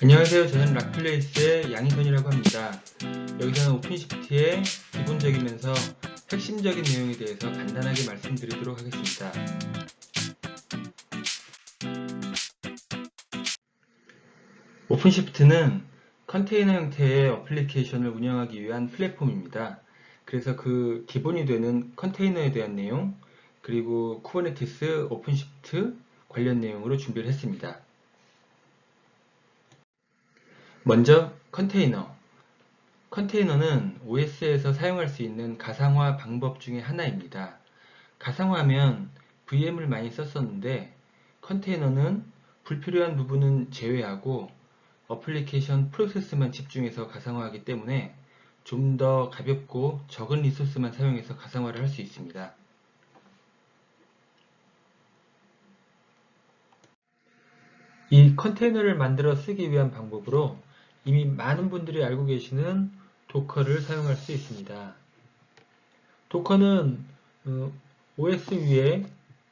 안녕하세요. 저는 락플레이스의 양희선이라고 합니다. 여기서는 오픈시프트의 기본적이면서 핵심적인 내용에 대해서 간단하게 말씀드리도록 하겠습니다. 오픈시프트는 컨테이너 형태의 어플리케이션을 운영하기 위한 플랫폼입니다. 그래서 그 기본이 되는 컨테이너에 대한 내용, 그리고 쿠버네티스, 오픈시프트 관련 내용으로 준비를 했습니다. 먼저 컨테이너. 컨테이너는 OS에서 사용할 수 있는 가상화 방법 중에 하나입니다. 가상화하면 VM을 많이 썼었는데 컨테이너는 불필요한 부분은 제외하고 어플리케이션 프로세스만 집중해서 가상화하기 때문에 좀 더 가볍고 적은 리소스만 사용해서 가상화를 할 수 있습니다. 이 컨테이너를 만들어 쓰기 위한 방법으로 이미 많은 분들이 알고 계시는 도커를 사용할 수 있습니다. 도커는 OS 위에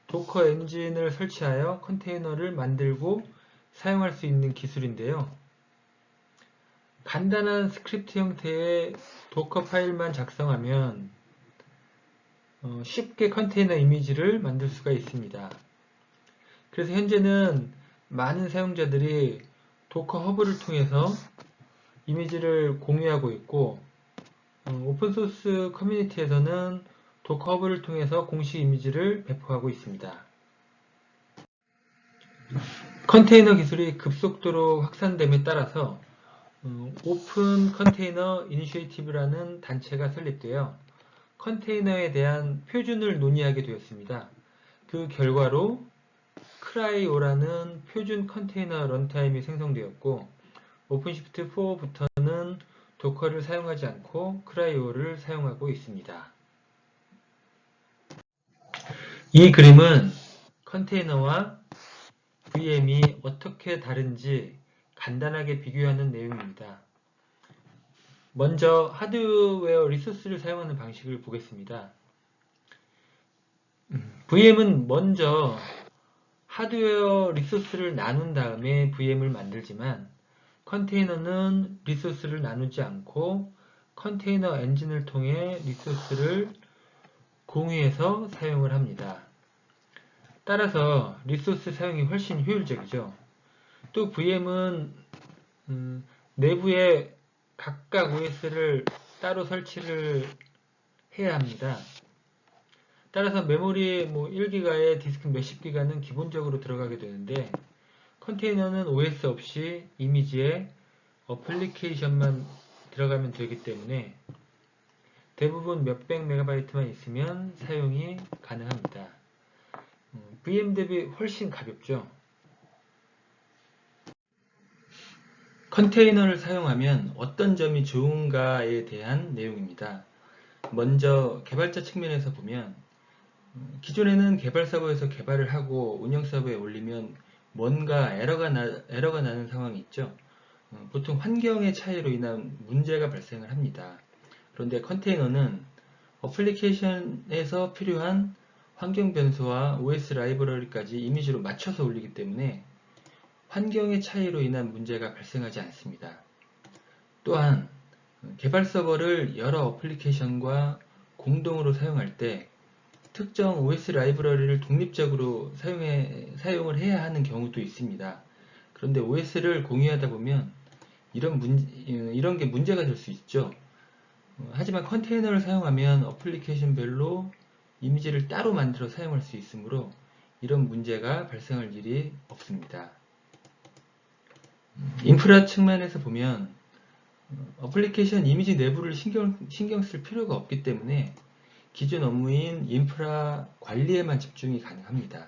도커 엔진을 설치하여 컨테이너를 만들고 사용할 수 있는 기술인데요. 간단한 스크립트 형태의 도커 파일만 작성하면 쉽게 컨테이너 이미지를 만들 수가 있습니다. 그래서 현재는 많은 사용자들이 도커 허브를 통해서 이미지를 공유하고 있고 오픈소스 커뮤니티에서는 도커 허브를 통해서 공식 이미지를 배포하고 있습니다. 컨테이너 기술이 급속도로 확산됨에 따라서 오픈 컨테이너 이니셔티브라는 단체가 설립되어 컨테이너에 대한 표준을 논의하게 되었습니다. 그 결과로 크라이오라는 표준 컨테이너 런타임이 생성되었고 오픈시프트 4부터는 도커를 사용하지 않고 크라이오를 사용하고 있습니다. 이 그림은 컨테이너와 VM이 어떻게 다른지 간단하게 비교하는 내용입니다. 먼저 하드웨어 리소스를 사용하는 방식을 보겠습니다. VM은 먼저 하드웨어 리소스를 나눈 다음에 VM을 만들지만 컨테이너는 리소스를 나누지 않고 컨테이너 엔진을 통해 리소스를 공유해서 사용을 합니다. 따라서 리소스 사용이 훨씬 효율적이죠. 또 VM은 내부에 각각 OS를 따로 설치를 해야 합니다. 따라서 메모리 1기가에 디스크 몇십 기가는 기본적으로 들어가게 되는데 컨테이너는 OS 없이 이미지에 어플리케이션만 들어가면 되기 때문에 대부분 몇백 메가바이트만 있으면 사용이 가능합니다. VM 대비 훨씬 가볍죠. 컨테이너를 사용하면 어떤 점이 좋은가에 대한 내용입니다. 먼저 개발자 측면에서 보면 기존에는 개발 서버에서 개발을 하고 운영 서버에 올리면 뭔가 에러가 나는 상황이 있죠. 보통 환경의 차이로 인한 문제가 발생을 합니다. 그런데 컨테이너는 어플리케이션에서 필요한 환경 변수와 OS 라이브러리까지 이미지로 맞춰서 올리기 때문에 환경의 차이로 인한 문제가 발생하지 않습니다. 또한 개발 서버를 여러 어플리케이션과 공동으로 사용할 때 특정 OS 라이브러리를 독립적으로 사용을 해야 하는 경우도 있습니다. 그런데 OS를 공유하다 보면 이런 게 문제가 될 수 있죠. 하지만 컨테이너를 사용하면 어플리케이션별로 이미지를 따로 만들어 사용할 수 있으므로 이런 문제가 발생할 일이 없습니다. 인프라 측면에서 보면 어플리케이션 이미지 내부를 신경 쓸 필요가 없기 때문에 기존 업무인 인프라 관리에만 집중이 가능합니다.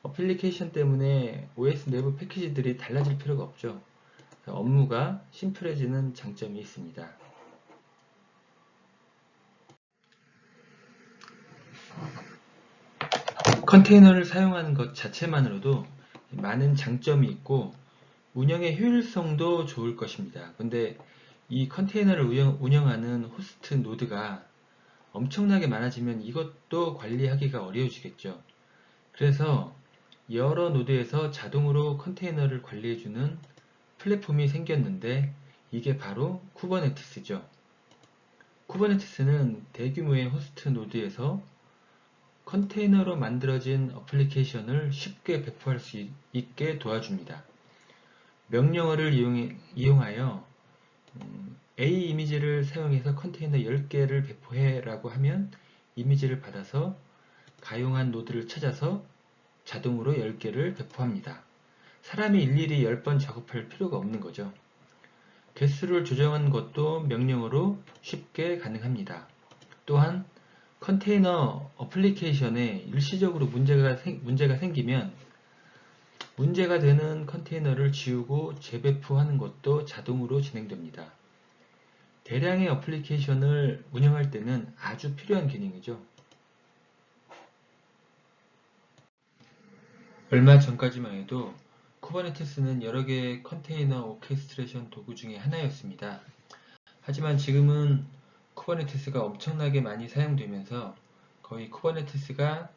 어플리케이션 때문에 OS 내부 패키지들이 달라질 필요가 없죠. 업무가 심플해지는 장점이 있습니다. 컨테이너를 사용하는 것 자체만으로도 많은 장점이 있고 운영의 효율성도 좋을 것입니다. 근데 이 컨테이너를 운영하는 호스트 노드가 엄청나게 많아지면 이것도 관리하기가 어려워지겠죠. 그래서 여러 노드에서 자동으로 컨테이너를 관리해주는 플랫폼이 생겼는데 이게 바로 쿠버네티스죠. 쿠버네티스는 대규모의 호스트 노드에서 컨테이너로 만들어진 어플리케이션을 쉽게 배포할 수 있게 도와줍니다. 명령어를 이용하여 A 이미지를 사용해서 컨테이너 10개를 배포해 라고 하면 이미지를 받아서 가용한 노드를 찾아서 자동으로 10개를 배포합니다. 사람이 일일이 10번 작업할 필요가 없는 거죠. 개수를 조정하는 것도 명령어로 쉽게 가능합니다. 또한 컨테이너 어플리케이션에 일시적으로 문제가 생기면 문제가 되는 컨테이너를 지우고 재배포하는 것도 자동으로 진행됩니다. 대량의 어플리케이션을 운영할 때는 아주 필요한 기능이죠. 얼마 전까지만 해도 쿠버네티스는 여러 개의 컨테이너 오케스트레이션 도구 중에 하나였습니다. 하지만 지금은 쿠버네티스가 엄청나게 많이 사용되면서 거의 쿠버네티스가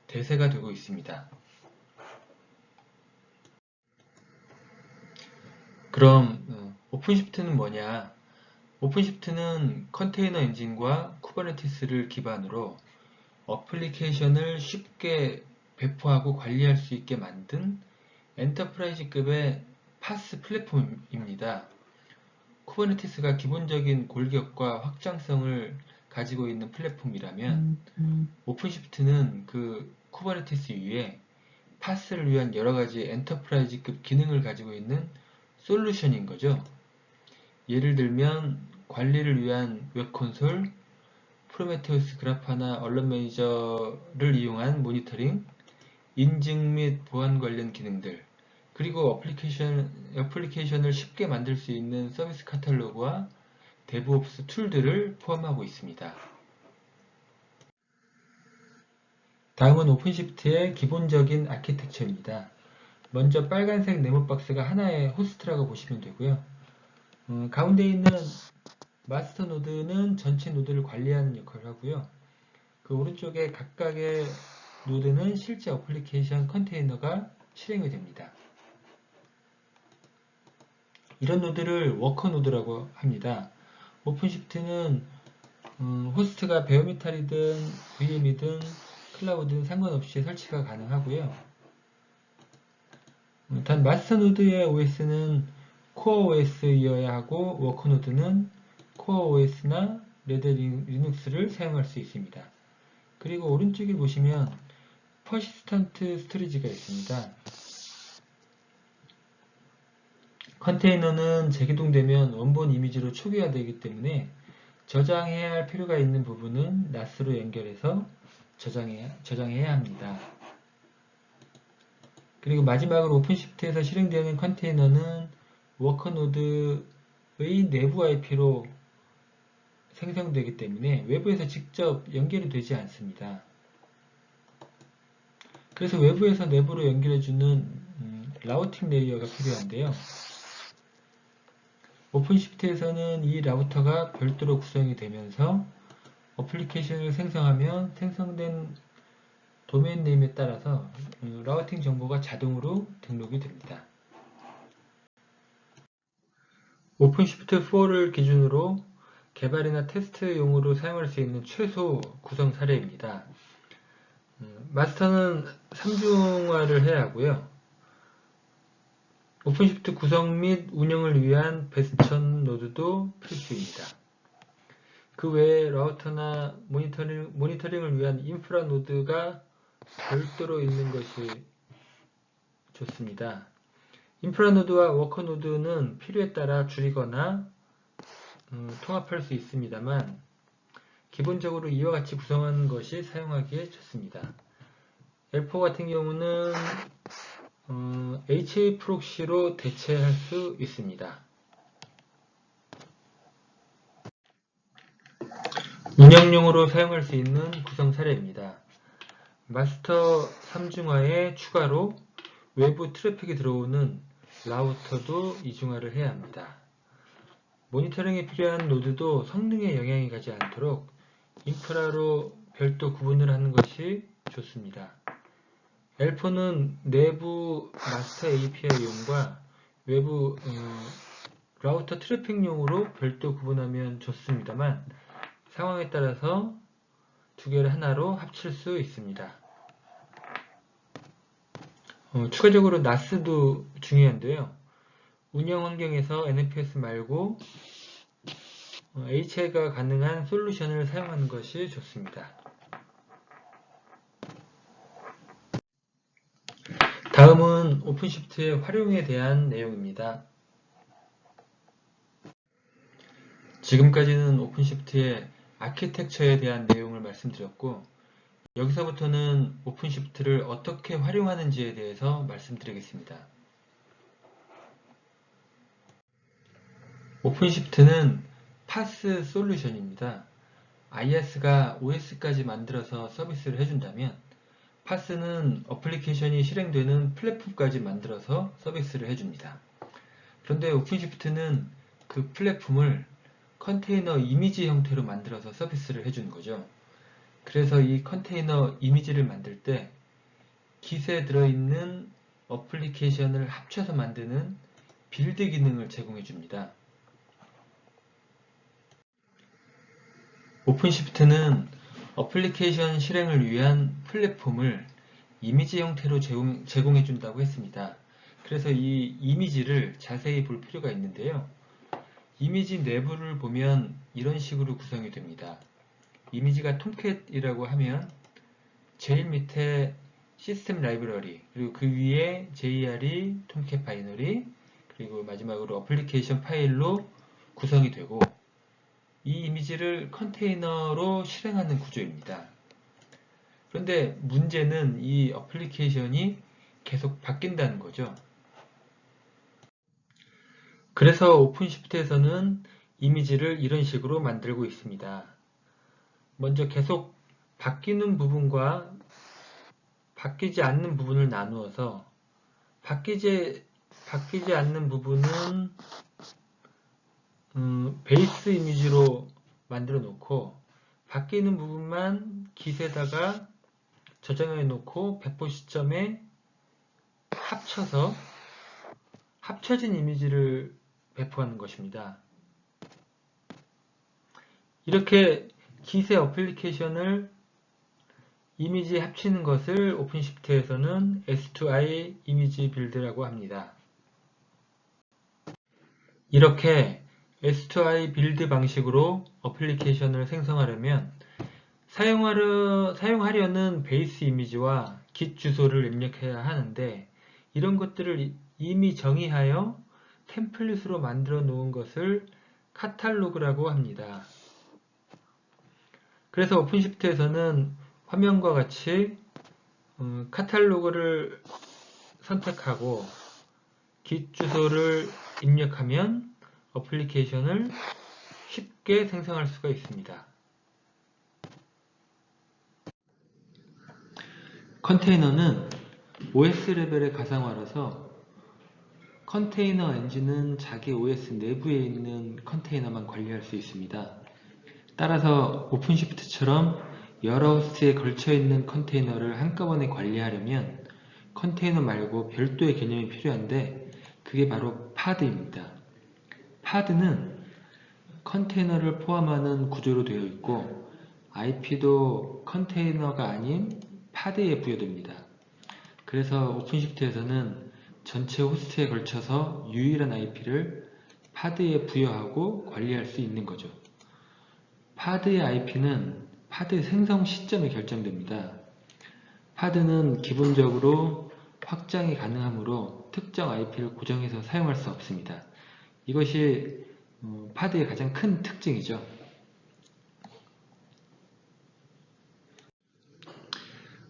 대세가 되고 있습니다. 그럼 오픈시프트는 뭐냐? 오픈시프트는 컨테이너 엔진과 쿠버네티스를 기반으로 어플리케이션을 쉽게 배포하고 관리할 수 있게 만든 엔터프라이즈급의 파스 플랫폼입니다. 쿠버네티스가 기본적인 골격과 확장성을 가지고 있는 플랫폼이라면 오픈시프트는 그 쿠버네티스 위에 파스를 위한 여러가지 엔터프라이즈급 기능을 가지고 있는 솔루션인 거죠. 예를 들면 관리를 위한 웹콘솔, 프로메테우스 그라파나 언론 매니저를 이용한 모니터링, 인증 및 보안 관련 기능들, 그리고 어플리케이션을 쉽게 만들 수 있는 서비스 카탈로그와 데브옵스 툴들을 포함하고 있습니다. 다음은 오픈시프트의 기본적인 아키텍처입니다. 먼저 빨간색 네모 박스가 하나의 호스트라고 보시면 되고요. 가운데 있는 마스터 노드는 전체 노드를 관리하는 역할을 하고요. 그 오른쪽에 각각의 노드는 실제 어플리케이션 컨테이너가 실행이 됩니다. 이런 노드를 워커 노드라고 합니다. 오픈시프트는 호스트가 베어미탈이든 VM이든 클라우드든 상관없이 설치가 가능하고요. 단 마스터 노드의 OS는 코어 OS이어야 하고 워커 노드는 코어 OS나 레드 리눅스를 사용할 수 있습니다. 그리고 오른쪽에 보시면 퍼시스턴트 스토리지가 있습니다. 컨테이너는 재기동되면 원본 이미지로 초기화되기 때문에 저장해야 할 필요가 있는 부분은 NAS로 연결해서 저장해야 합니다. 그리고 마지막으로 오픈시프트에서 실행되는 컨테이너는 워커노드의 내부 IP로 생성되기 때문에 외부에서 직접 연결이 되지 않습니다. 그래서 외부에서 내부로 연결해주는 라우팅 레이어가 필요한데요. 오픈시프트에서는 이 라우터가 별도로 구성이 되면서 어플리케이션을 생성하면 생성된 도메인 네임에 따라서 라우팅 정보가 자동으로 등록이 됩니다. 오픈시프트4를 기준으로 개발이나 테스트용으로 사용할 수 있는 최소 구성 사례입니다. 마스터는 3중화를 해야 하고요. 오픈시프트 구성 및 운영을 위한 베스천 노드도 필수입니다. 그 외에 라우터나 모니터링을 위한 인프라 노드가 별도로 있는 것이 좋습니다. 인프라 노드와 워커 노드는 필요에 따라 줄이거나 통합할 수 있습니다만 기본적으로 이와 같이 구성하는 것이 사용하기에 좋습니다. L4 같은 경우는 HA 프록시로 대체할 수 있습니다. 운영용으로 사용할 수 있는 구성 사례입니다. 마스터 3중화에 추가로 외부 트래픽이 들어오는 라우터도 이중화를 해야 합니다. 모니터링에 필요한 노드도 성능에 영향이 가지 않도록 인프라로 별도 구분을 하는 것이 좋습니다. L4는 내부 마스터 API 이용과 외부 라우터 트래픽용으로 별도 구분하면 좋습니다만 상황에 따라서 두 개를 하나로 합칠 수 있습니다. 추가적으로 NAS도 중요한데요. 운영 환경에서 NFS 말고 HI가 가능한 솔루션을 사용하는 것이 좋습니다. 다음은 오픈시프트의 활용에 대한 내용입니다. 지금까지는 오픈시프트의 아키텍처에 대한 내용을 말씀드렸고, 여기서부터는 오픈시프트를 어떻게 활용하는지에 대해서 말씀드리겠습니다. 오픈시프트는 파스 솔루션입니다. IaaS가 OS까지 만들어서 서비스를 해준다면 파스는 어플리케이션이 실행되는 플랫폼까지 만들어서 서비스를 해줍니다. 그런데 오픈시프트는 그 플랫폼을 컨테이너 이미지 형태로 만들어서 서비스를 해주는 거죠. 그래서 이 컨테이너 이미지를 만들 때 깃에 들어있는 어플리케이션을 합쳐서 만드는 빌드 기능을 제공해 줍니다. 오픈시프트는 어플리케이션 실행을 위한 플랫폼을 이미지 형태로 제공해 준다고 했습니다. 그래서 이 이미지를 자세히 볼 필요가 있는데요. 이미지 내부를 보면 이런 식으로 구성이 됩니다. 이미지가 톰캣이라고 하면 제일 밑에 시스템 라이브러리, 그리고 그 위에 JRE, 톰캣 바이너리, 그리고 마지막으로 어플리케이션 파일로 구성이 되고, 이 이미지를 컨테이너로 실행하는 구조입니다. 그런데 문제는 이 어플리케이션이 계속 바뀐다는 거죠. 그래서 오픈시프트에서는 이미지를 이런 식으로 만들고 있습니다. 먼저 계속 바뀌는 부분과 바뀌지 않는 부분을 나누어서 바뀌지 않는 부분은 베이스 이미지로 만들어 놓고 바뀌는 부분만 깃에다가 저장해 놓고 배포 시점에 합쳐서 합쳐진 이미지를 배포하는 것입니다. 이렇게 깃의 어플리케이션을 이미지에 합치는 것을 오픈시프트에서는 S2I 이미지 빌드라고 합니다. 이렇게 S2I 빌드 방식으로 어플리케이션을 생성하려면 사용하려는 베이스 이미지와 깃 주소를 입력해야 하는데, 이런 것들을 이미 정의하여 템플릿으로 만들어 놓은 것을 카탈로그라고 합니다. 그래서 오픈시프트에서는 화면과 같이 카탈로그를 선택하고 깃 주소를 입력하면 어플리케이션을 쉽게 생성할 수가 있습니다. 컨테이너는 OS 레벨의 가상화라서 컨테이너 엔진은 자기 OS 내부에 있는 컨테이너만 관리할 수 있습니다. 따라서 오픈시프트처럼 여러 호스트에 걸쳐 있는 컨테이너를 한꺼번에 관리하려면 컨테이너 말고 별도의 개념이 필요한데, 그게 바로 파드입니다. 파드는 컨테이너를 포함하는 구조로 되어 있고 IP도 컨테이너가 아닌 파드에 부여됩니다. 그래서 오픈시프트에서는 전체 호스트에 걸쳐서 유일한 IP를 파드에 부여하고 관리할 수 있는 거죠. 파드의 IP는 파드 생성 시점에 결정됩니다. 파드는 기본적으로 확장이 가능하므로 특정 IP를 고정해서 사용할 수 없습니다. 이것이 파드의 가장 큰 특징이죠.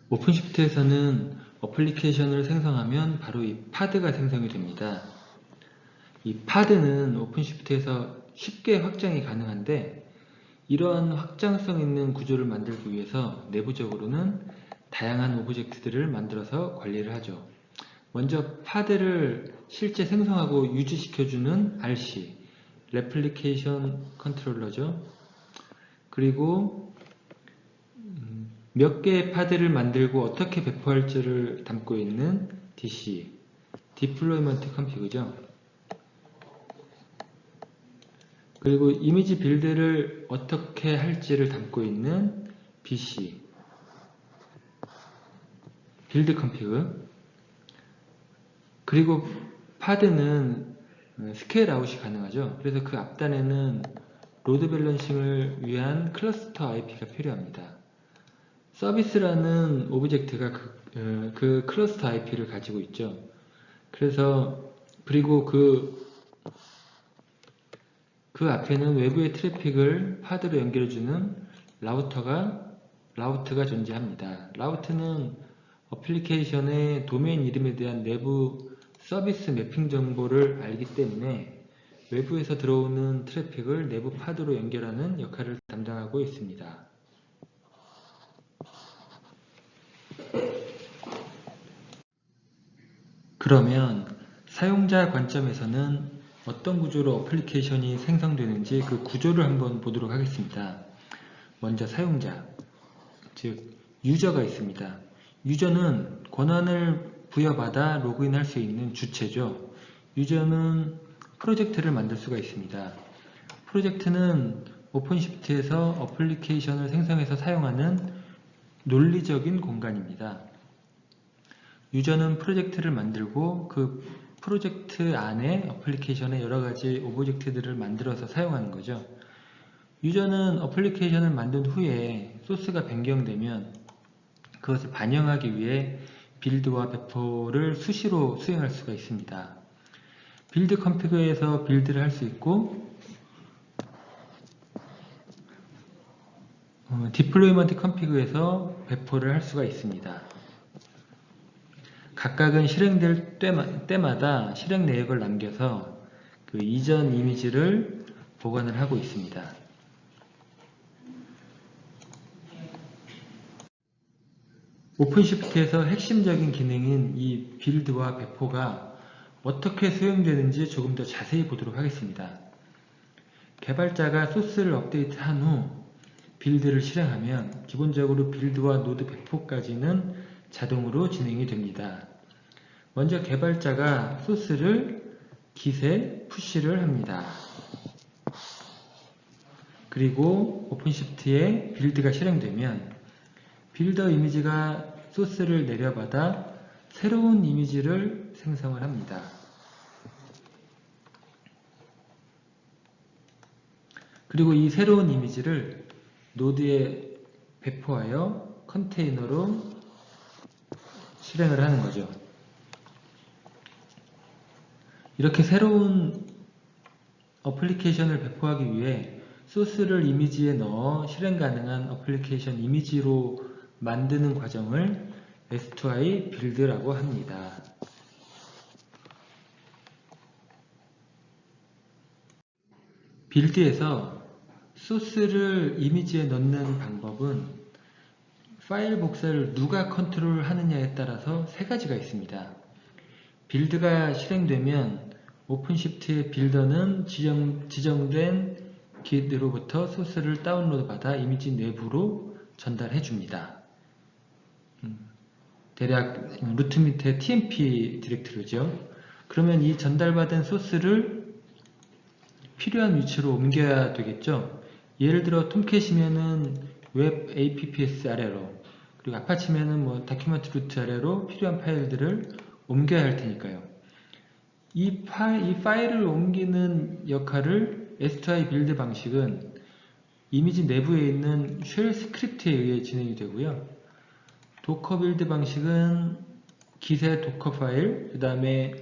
오픈시프트에서는 어플리케이션을 생성하면 바로 이 파드가 생성이 됩니다. 이 파드는 오픈시프트에서 쉽게 확장이 가능한데, 이러한 확장성 있는 구조를 만들기 위해서 내부적으로는 다양한 오브젝트들을 만들어서 관리를 하죠. 먼저 파드를 실제 생성하고 유지시켜주는 RC, 레플리케이션 컨트롤러죠. 그리고 몇 개의 파드를 만들고 어떻게 배포할지를 담고 있는 DC, 디플로이먼트 컴피그죠. 그리고 이미지 빌드를 어떻게 할지를 담고 있는 BC 빌드 컴피그, 그리고 파드는 스케일 아웃이 가능하죠. 그래서 그 앞단에는 로드 밸런싱을 위한 클러스터 IP가 필요합니다. 서비스라는 오브젝트가 그 클러스터 IP를 가지고 있죠. 그래서 그리고 그 앞에는 외부의 트래픽을 파드로 연결해주는 라우트가 존재합니다. 라우트는 어플리케이션의 도메인 이름에 대한 내부 서비스 매핑 정보를 알기 때문에 외부에서 들어오는 트래픽을 내부 파드로 연결하는 역할을 담당하고 있습니다. 그러면 사용자 관점에서는 어떤 구조로 어플리케이션이 생성되는지 그 구조를 한번 보도록 하겠습니다. 먼저 사용자, 즉 유저가 있습니다. 유저는 권한을 부여받아 로그인할 수 있는 주체죠. 유저는 프로젝트를 만들 수가 있습니다. 프로젝트는 오픈시프트에서 어플리케이션을 생성해서 사용하는 논리적인 공간입니다. 유저는 프로젝트를 만들고 그 프로젝트 안에 어플리케이션의 여러가지 오브젝트들을 만들어서 사용하는 거죠. 유저는 어플리케이션을 만든 후에 소스가 변경되면 그것을 반영하기 위해 빌드와 배포를 수시로 수행할 수가 있습니다. 빌드 컴피그에서 빌드를 할 수 있고 디플로이먼트 컴피그에서 배포를 할 수가 있습니다. 각각은 실행될 때마다 실행 내역을 남겨서 그 이전 이미지를 보관을 하고 있습니다. 오픈시프트에서 핵심적인 기능인 이 빌드와 배포가 어떻게 수행되는지 조금 더 자세히 보도록 하겠습니다. 개발자가 소스를 업데이트한 후 빌드를 실행하면 기본적으로 빌드와 노드 배포까지는 자동으로 진행이 됩니다. 먼저 개발자가 소스를 git에 푸시를 합니다. 그리고 오픈시프트에 빌드가 실행되면 빌더 이미지가 소스를 내려받아 새로운 이미지를 생성을 합니다. 그리고 이 새로운 이미지를 노드에 배포하여 컨테이너로 실행을 하는 거죠. 이렇게 새로운 어플리케이션을 배포하기 위해 소스를 이미지에 넣어 실행 가능한 어플리케이션 이미지로 만드는 과정을 S2I 빌드라고 합니다. 빌드에서 소스를 이미지에 넣는 방법은 파일 복사를 누가 컨트롤 하느냐에 따라서 세 가지가 있습니다. 빌드가 실행되면 오픈시프트의 빌더는 지정된 git으로부터 소스를 다운로드 받아 이미지 내부로 전달해 줍니다. 대략 루트 밑에 tmp 디렉토리죠. 그러면 이 전달받은 소스를 필요한 위치로 옮겨야 되겠죠. 예를 들어 톰캣이면은 웹 apps 아래로, 그리고 아파치면은 뭐 다큐멘트 루트 아래로 필요한 파일들을 옮겨야 할 테니까요. 이 파일을 옮기는 역할을 S2I 빌드 방식은 이미지 내부에 있는 쉘 스크립트에 의해 진행이 되고요. 도커 빌드 방식은 git의 도커 파일, 그 다음에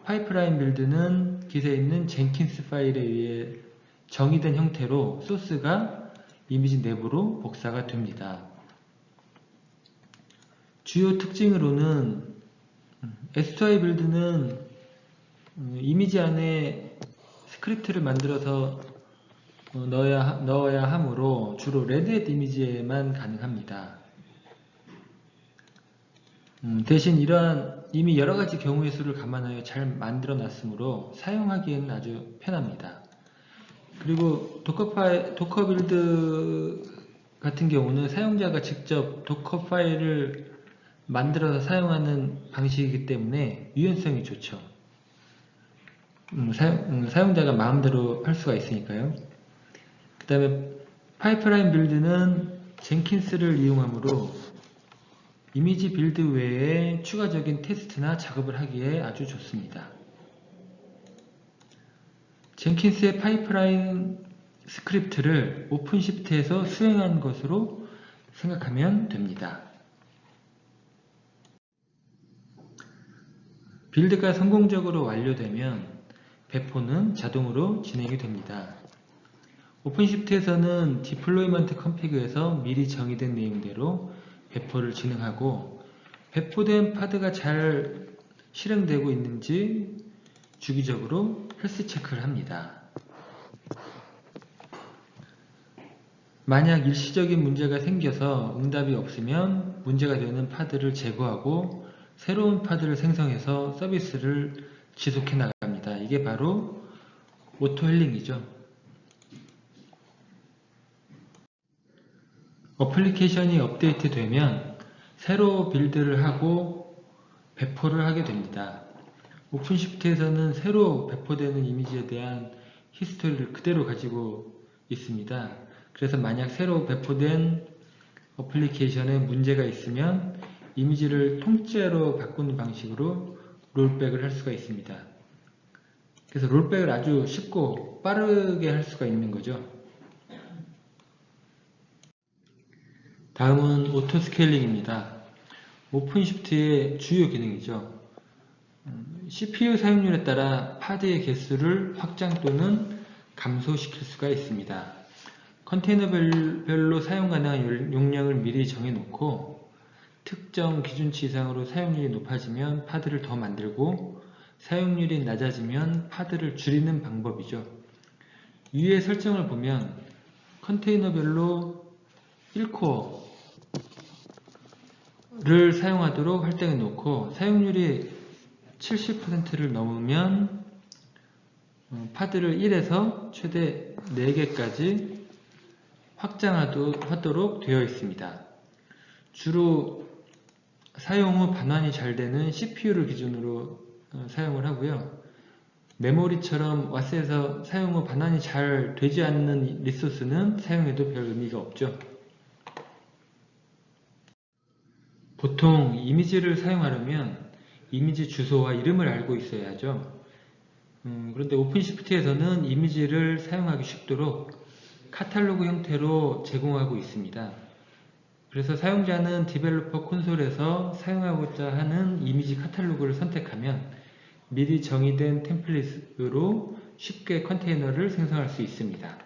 파이프라인 빌드는 git에 있는 젠킨스 파일에 의해 정의된 형태로 소스가 이미지 내부로 복사가 됩니다. 주요 특징으로는 S2I 빌드는 이미지 안에 스크립트를 만들어서 넣어야 하므로 주로 레드햇 이미지에만 가능합니다. 대신 이러한 이미 여러가지 경우의 수를 감안하여 잘 만들어 놨으므로 사용하기에는 아주 편합니다. 그리고 도커 빌드 같은 경우는 사용자가 직접 도커 파일을 만들어서 사용하는 방식이기 때문에 유연성이 좋죠. 사용자가 마음대로 할 수가 있으니까요. 그 다음에 파이프라인 빌드는 젠킨스를 이용하므로 이미지 빌드 외에 추가적인 테스트나 작업을 하기에 아주 좋습니다. 젠킨스의 파이프라인 스크립트를 오픈시프트에서 수행한 것으로 생각하면 됩니다. 빌드가 성공적으로 완료되면 배포는 자동으로 진행이 됩니다. 오픈시프트에서는 디플로이먼트 컨피그에서 미리 정의된 내용대로 배포를 진행하고 배포된 파드가 잘 실행되고 있는지 주기적으로 헬스 체크를 합니다. 만약 일시적인 문제가 생겨서 응답이 없으면 문제가 되는 파드를 제거하고 새로운 파드를 생성해서 서비스를 지속해 나갑니다. 이게 바로 오토 힐링이죠. 어플리케이션이 업데이트 되면 새로 빌드를 하고 배포를 하게 됩니다. 오픈시프트에서는 새로 배포되는 이미지에 대한 히스토리를 그대로 가지고 있습니다. 그래서 만약 새로 배포된 어플리케이션에 문제가 있으면 이미지를 통째로 바꾸는 방식으로 롤백을 할 수가 있습니다. 그래서 롤백을 아주 쉽고 빠르게 할 수가 있는 거죠. 다음은 오토 스케일링입니다. 오픈시프트의 주요 기능이죠. CPU 사용률에 따라 파드의 개수를 확장 또는 감소시킬 수가 있습니다. 컨테이너별로 사용 가능한 용량을 미리 정해놓고 특정 기준치 이상으로 사용률이 높아지면 파드를 더 만들고 사용률이 낮아지면 파드를 줄이는 방법이죠. 위의 설정을 보면 컨테이너별로 1코어를 사용하도록 할당해 놓고 사용률이 70%를 넘으면 파드를 1에서 최대 4개까지 확장하도록 되어 있습니다. 주로 사용 후 반환이 잘 되는 CPU를 기준으로 사용을 하고요. 메모리처럼 와스에서 사용 후 반환이 잘 되지 않는 리소스는 사용해도 별 의미가 없죠. 보통 이미지를 사용하려면 이미지 주소와 이름을 알고 있어야 하죠. 그런데 오픈시프트에서는 이미지를 사용하기 쉽도록 카탈로그 형태로 제공하고 있습니다. 그래서 사용자는 디벨로퍼 콘솔에서 사용하고자 하는 이미지 카탈로그를 선택하면 미리 정의된 템플릿으로 쉽게 컨테이너를 생성할 수 있습니다.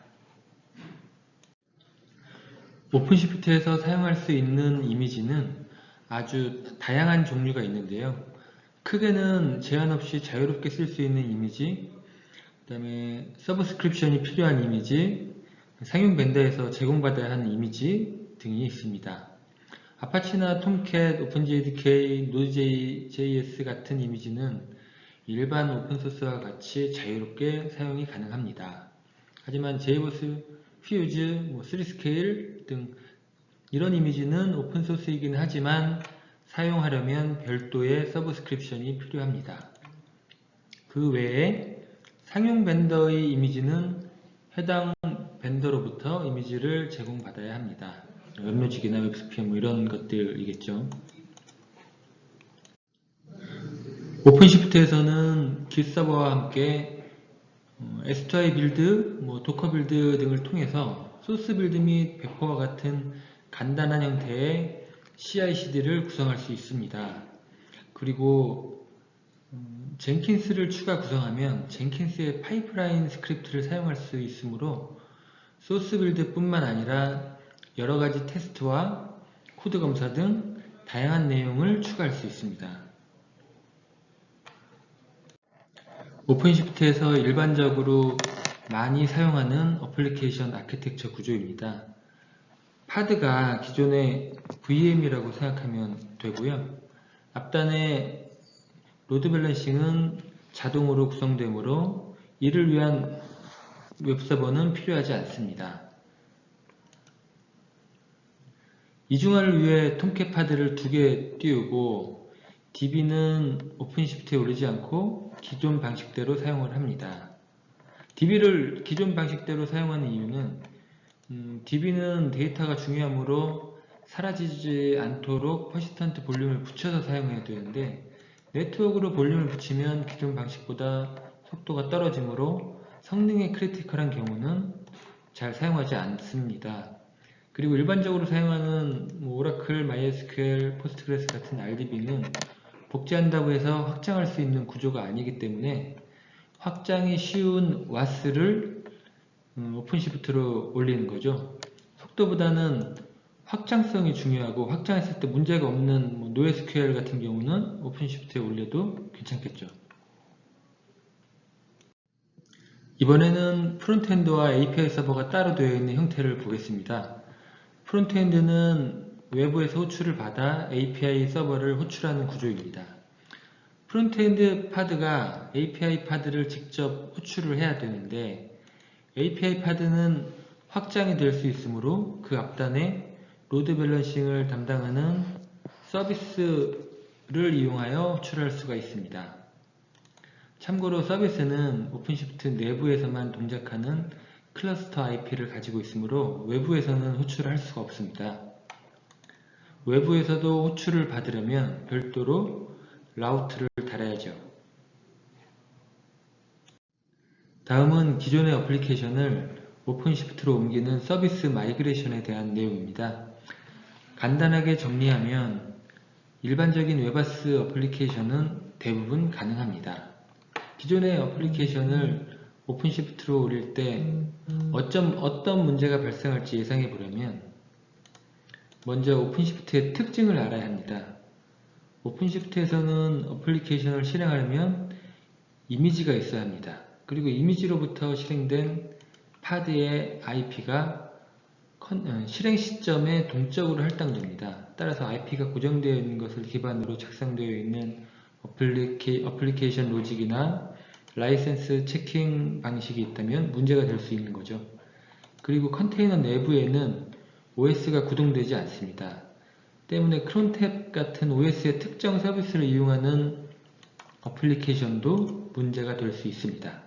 오픈시프트에서 사용할 수 있는 이미지는 아주 다양한 종류가 있는데요. 크게는 제한 없이 자유롭게 쓸 수 있는 이미지, 그 다음에 서브스크립션이 필요한 이미지, 상용 벤더에서 제공받아야 하는 이미지 등이 있습니다. 아파치나 톰캣, 오픈JDK, 노드.js 같은 이미지는 일반 오픈소스와 같이 자유롭게 사용이 가능합니다. 하지만 JBoss, Fuse, 3Scale 등 이런 이미지는 오픈소스이긴 하지만 사용하려면 별도의 서브스크립션이 필요합니다. 그 외에 상용 벤더의 이미지는 해당 벤더로부터 이미지를 제공받아야 합니다. 웹로직이나 웹스피어 이런 것들이겠죠. 오픈시프트에서는 깃서버와 함께 S2I 빌드, 도커 빌드 등을 통해서 소스 빌드 및 배포와 같은 간단한 형태의 CI/CD를 구성할 수 있습니다. 그리고 젠킨스를 추가 구성하면 젠킨스의 파이프라인 스크립트를 사용할 수 있으므로 소스 빌드 뿐만 아니라 여러가지 테스트와 코드 검사 등 다양한 내용을 추가할 수 있습니다. 오픈시프트에서 일반적으로 많이 사용하는 어플리케이션 아키텍처 구조입니다. 파드가 기존의 VM이라고 생각하면 되고요. 앞단의 로드 밸런싱은 자동으로 구성되므로 이를 위한 웹서버는 필요하지 않습니다. 이중화를 위해 톰캣 파드를 2개 띄우고 DB는 오픈시프트에 올리지 않고 기존 방식대로 사용을 합니다. DB를 기존 방식대로 사용하는 이유는 DB는 데이터가 중요하므로 사라지지 않도록 퍼시스턴트 볼륨을 붙여서 사용해야 되는데, 네트워크로 볼륨을 붙이면 기존 방식보다 속도가 떨어지므로 성능이 크리티컬한 경우는 잘 사용하지 않습니다. 그리고 일반적으로 사용하는 오라클, MySQL, 포스트그레스 같은 RDB는 복제한다고 해서 확장할 수 있는 구조가 아니기 때문에 확장이 쉬운 WAS를 오픈시프트로 올리는 거죠. 속도보다는 확장성이 중요하고, 확장했을 때 문제가 없는 NoSQL 같은 경우는 오픈시프트에 올려도 괜찮겠죠. 이번에는 프론트엔드와 API 서버가 따로 되어 있는 형태를 보겠습니다. 프론트엔드는 외부에서 호출을 받아 API 서버를 호출하는 구조입니다. 프론트엔드 파드가 API 파드를 직접 호출을 해야 되는데, API 파드는 확장이 될 수 있으므로 그 앞단에 로드 밸런싱을 담당하는 서비스를 이용하여 호출할 수가 있습니다. 참고로 서비스는 오픈시프트 내부에서만 동작하는 클러스터 IP를 가지고 있으므로 외부에서는 호출을 할 수가 없습니다. 외부에서도 호출을 받으려면 별도로 라우트를 달아야죠. 다음은 기존의 어플리케이션을 오픈시프트로 옮기는 서비스 마이그레이션에 대한 내용입니다. 간단하게 정리하면 일반적인 웹아스 어플리케이션은 대부분 가능합니다. 기존의 어플리케이션을 오픈시프트로 올릴 때 어떤 문제가 발생할지 예상해 보려면 먼저 오픈시프트의 특징을 알아야 합니다. 오픈시프트에서는 어플리케이션을 실행하려면 이미지가 있어야 합니다. 그리고 이미지로부터 실행된 파드의 IP가 실행 시점에 동적으로 할당됩니다. 따라서 IP가 고정되어 있는 것을 기반으로 작성되어 있는 어플리케이션 로직이나 라이센스 체킹 방식이 있다면 문제가 될 수 있는 거죠. 그리고 컨테이너 내부에는 OS가 구동되지 않습니다. 때문에 크론탭 같은 OS의 특정 서비스를 이용하는 어플리케이션도 문제가 될 수 있습니다.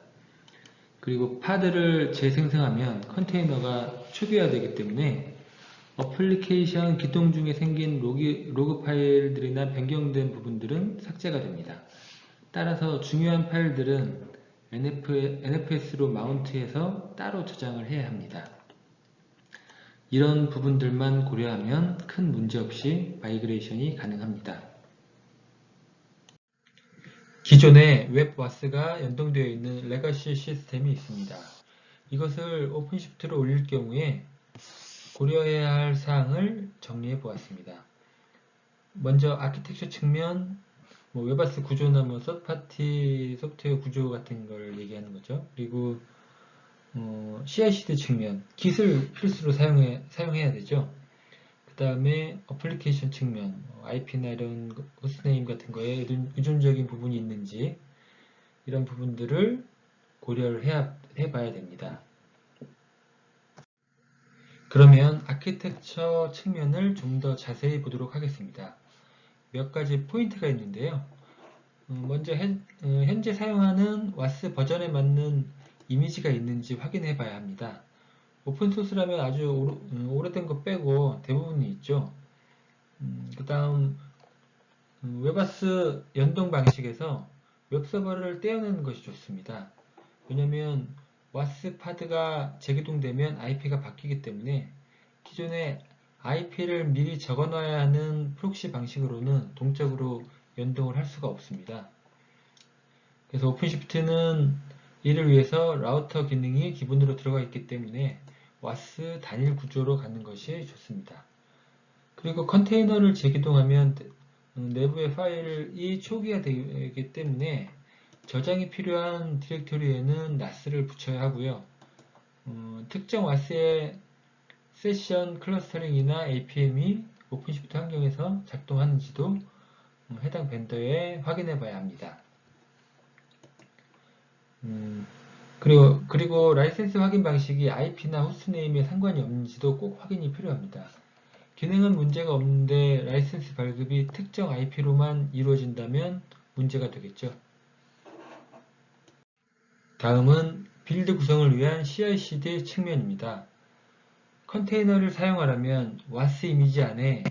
그리고 파드를 재생성하면 컨테이너가 초기화되기 때문에 어플리케이션 기동 중에 생긴 로그 파일들이나 변경된 부분들은 삭제가 됩니다. 따라서 중요한 파일들은 NFS로 마운트해서 따로 저장을 해야 합니다. 이런 부분들만 고려하면 큰 문제 없이 마이그레이션이 가능합니다. 기존에 웹와스가 연동되어 있는 레거시 시스템이 있습니다. 이것을 오픈시프트로 올릴 경우에 고려해야 할 사항을 정리해 보았습니다. 먼저 아키텍처 측면, 웹아스 구조나 서드파티 소프트웨어 구조 같은 걸 얘기하는 거죠. 그리고 CI/CD 측면, 깃을 필수로 사용해야 되죠. 그 다음에 어플리케이션 측면, IP나 이런 호스트네임 같은 거에 의존적인 부분이 있는지 이런 부분들을 고려를 해봐야 됩니다. 그러면 아키텍처 측면을 좀 더 자세히 보도록 하겠습니다. 몇 가지 포인트가 있는데요. 먼저 현재 사용하는 와스 버전에 맞는 이미지가 있는지 확인해 봐야 합니다. 오픈소스라면 아주 오래된 거 빼고 대부분이 있죠. 그 다음 웹아스 연동 방식에서 웹서버를 떼어내는 것이 좋습니다. 왜냐하면 와스 파드가 재기동되면 IP가 바뀌기 때문에 기존에 IP를 미리 적어놔야 하는 프록시 방식으로는 동적으로 연동을 할 수가 없습니다. 그래서 오픈시프트는 이를 위해서 라우터 기능이 기본으로 들어가 있기 때문에 와스 단일 구조로 가는 것이 좋습니다. 그리고 컨테이너를 재기동하면 내부의 파일이 초기화되기 때문에 저장이 필요한 디렉토리에는 NAS를 붙여야 하고요. 특정 와스의 세션 클러스터링이나 APM이 오픈시프트 환경에서 작동하는지도 해당 벤더에 확인해 봐야 합니다. 그리고 라이센스 확인 방식이 IP나 호스트네임에 상관이 없는지도 꼭 확인이 필요합니다. 기능은 문제가 없는데 라이센스 발급이 특정 IP로만 이루어진다면 문제가 되겠죠. 다음은 빌드 구성을 위한 CI/CD 측면입니다. 컨테이너를 사용하려면 WAS 이미지 안에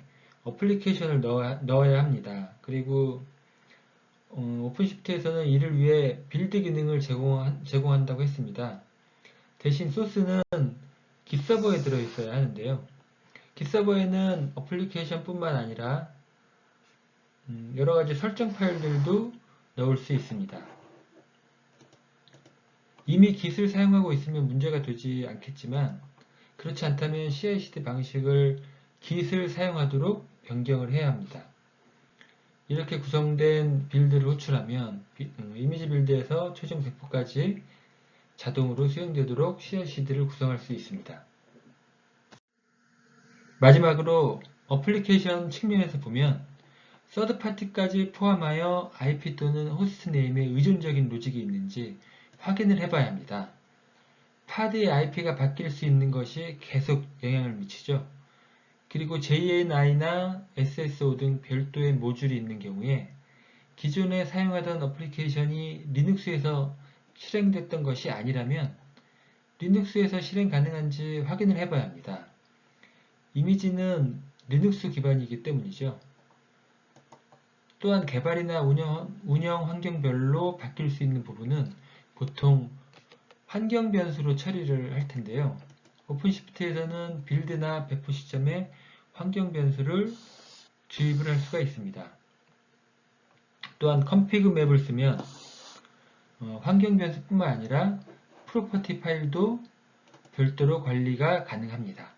어플리케이션을 넣어야 합니다. 그리고 오픈시프트에서는 이를 위해 빌드 기능을 제공한다고 했습니다. 대신 소스는 깃서버에 들어있어야 하는데요. 깃서버에는 어플리케이션 뿐만 아니라 여러가지 설정 파일들도 넣을 수 있습니다. 이미 깃을 사용하고 있으면 문제가 되지 않겠지만 그렇지 않다면 CI/CD 방식을 깃을 사용하도록 변경을 해야 합니다. 이렇게 구성된 빌드를 호출하면 이미지 빌드에서 최종 배포까지 자동으로 수행되도록 CI/CD를 구성할 수 있습니다. 마지막으로 어플리케이션 측면에서 보면 서드파티까지 포함하여 IP 또는 호스트네임에 의존적인 로직이 있는지 확인을 해봐야 합니다. 파드의 IP가 바뀔 수 있는 것이 계속 영향을 미치죠. 그리고 JNI나 SSO 등 별도의 모듈이 있는 경우에 기존에 사용하던 어플리케이션이 리눅스에서 실행됐던 것이 아니라면 리눅스에서 실행 가능한지 확인을 해봐야 합니다. 이미지는 리눅스 기반이기 때문이죠. 또한 개발이나 운영 환경별로 바뀔 수 있는 부분은 보통 환경 변수로 처리를 할 텐데요. 오픈시프트에서는 빌드나 배포 시점에 환경 변수를 주입을 할 수가 있습니다. 또한 config 맵을 쓰면 환경 변수뿐만 아니라 프로퍼티 파일도 별도로 관리가 가능합니다.